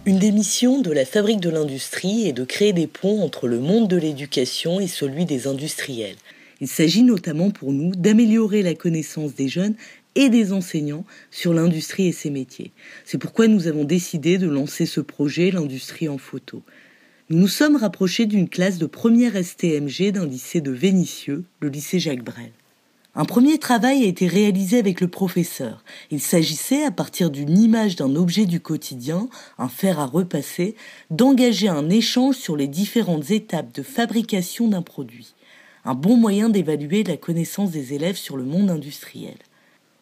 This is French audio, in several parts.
Une des missions de la Fabrique de l'Industrie est de créer des ponts entre le monde de l'éducation et celui des industriels. Il s'agit notamment pour nous d'améliorer la connaissance des jeunes et des enseignants sur l'industrie et ses métiers. C'est pourquoi nous avons décidé de lancer ce projet, l'industrie en photo. Nous nous sommes rapprochés d'une classe de première STMG d'un lycée de Vénissieux, le lycée Jacques Brel. Un premier travail a été réalisé avec le professeur. Il s'agissait, à partir d'une image d'un objet du quotidien, un fer à repasser, d'engager un échange sur les différentes étapes de fabrication d'un produit. Un bon moyen d'évaluer la connaissance des élèves sur le monde industriel.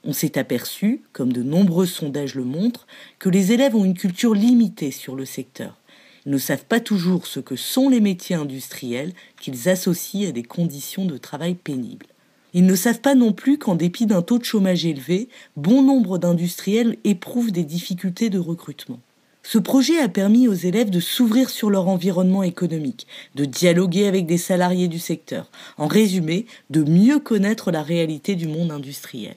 On s'est aperçu, comme de nombreux sondages le montrent, que les élèves ont une culture limitée sur le secteur. Ils ne savent pas toujours ce que sont les métiers industriels qu'ils associent à des conditions de travail pénibles. Ils ne savent pas non plus qu'en dépit d'un taux de chômage élevé, bon nombre d'industriels éprouvent des difficultés de recrutement. Ce projet a permis aux élèves de s'ouvrir sur leur environnement économique, de dialoguer avec des salariés du secteur, en résumé, de mieux connaître la réalité du monde industriel.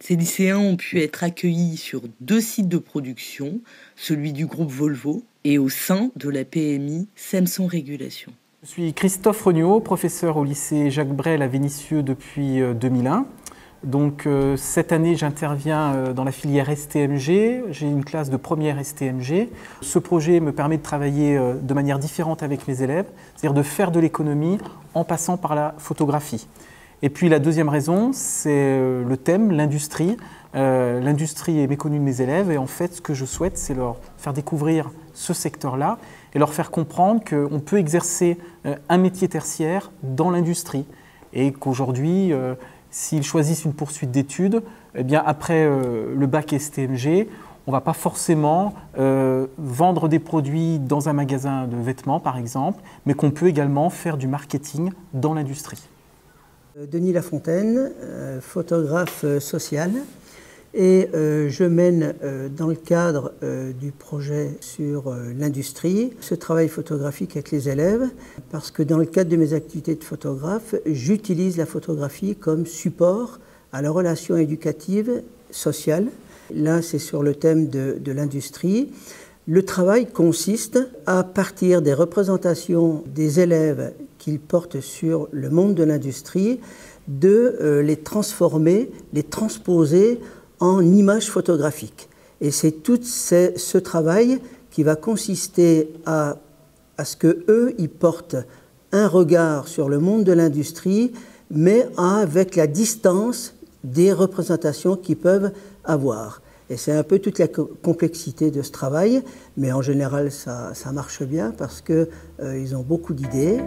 Ces lycéens ont pu être accueillis sur 2 sites de production, celui du groupe Volvo et au sein de la PMI Samson Régulation. Je suis Christophe Regnault, professeur au lycée Jacques Brel à Vénissieux depuis 2001. Donc cette année, j'interviens dans la filière STMG. J'ai une classe de première STMG. Ce projet me permet de travailler de manière différente avec mes élèves, c'est-à-dire de faire de l'économie en passant par la photographie. Et puis la deuxième raison, c'est le thème, l'industrie. L'industrie est méconnue de mes élèves et en fait, ce que je souhaite, c'est leur faire découvrir ce secteur-là et leur faire comprendre qu'on peut exercer un métier tertiaire dans l'industrie et qu'aujourd'hui, s'ils choisissent une poursuite d'études, eh bien après le bac STMG, on ne va pas forcément vendre des produits dans un magasin de vêtements, par exemple, mais qu'on peut également faire du marketing dans l'industrie. Denis Lafontaine, photographe social, et je mène dans le cadre du projet sur l'industrie ce travail photographique avec les élèves parce que dans le cadre de mes activités de photographe, j'utilise la photographie comme support à la relation éducative sociale. Là, c'est sur le thème de l'industrie. Le travail consiste à partir des représentations des élèves qu'ils portent sur le monde de l'industrie, de les transformer, les transposer en images photographiques. Et c'est tout ce travail qui va consister à ce qu'eux, ils portent un regard sur le monde de l'industrie, mais avec la distance des représentations qu'ils peuvent avoir. Et c'est un peu toute la complexité de ce travail, mais en général, ça marche bien parce qu'ils ont beaucoup d'idées.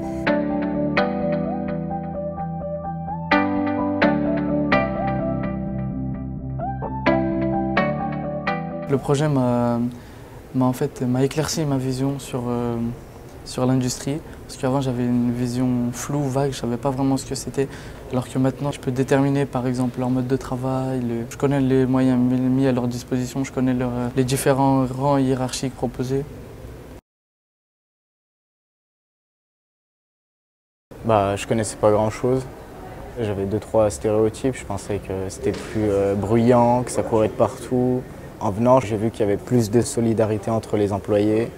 Le projet m'a éclairci ma vision sur l'industrie. Parce qu'avant, j'avais une vision floue, vague, je ne savais pas vraiment ce que c'était. Alors que maintenant, je peux déterminer par exemple leur mode de travail, je connais les moyens mis à leur disposition, je connais les différents rangs hiérarchiques proposés. Je connaissais pas grand-chose. J'avais 2-3 stéréotypes, je pensais que c'était plus bruyant, que ça courait de partout. En venant, j'ai vu qu'il y avait plus de solidarité entre les employés.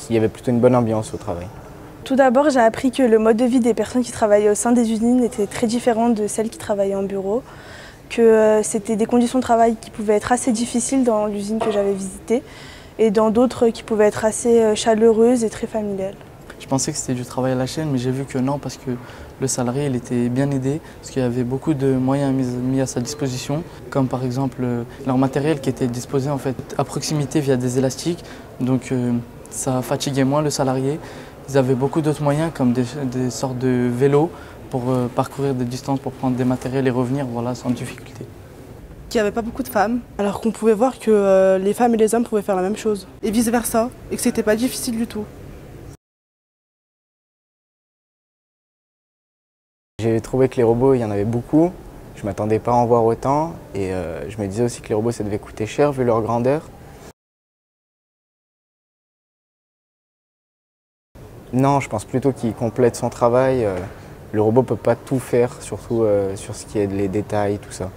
Il y avait plutôt une bonne ambiance au travail. Tout d'abord, j'ai appris que le mode de vie des personnes qui travaillaient au sein des usines était très différent de celles qui travaillaient en bureau, que c'était des conditions de travail qui pouvaient être assez difficiles dans l'usine que j'avais visitée et dans d'autres qui pouvaient être assez chaleureuses et très familiales. Je pensais que c'était du travail à la chaîne, mais j'ai vu que non, parce que le salarié il était bien aidé, parce qu'il y avait beaucoup de moyens mis à sa disposition, comme par exemple leur matériel qui était disposé en fait à proximité via des élastiques, donc ça fatiguait moins le salarié. Ils avaient beaucoup d'autres moyens, comme des sortes de vélos pour parcourir des distances, pour prendre des matériels et revenir sans difficulté. Il n'y avait pas beaucoup de femmes, alors qu'on pouvait voir que les femmes et les hommes pouvaient faire la même chose, et vice-versa, et que c'était pas difficile du tout. J'ai trouvé que les robots, il y en avait beaucoup. Je ne m'attendais pas à en voir autant, et je me disais aussi que les robots, ça devait coûter cher vu leur grandeur. Non, je pense plutôt qu'il complète son travail. Le robot ne peut pas tout faire, surtout sur ce qui est les détails, tout ça.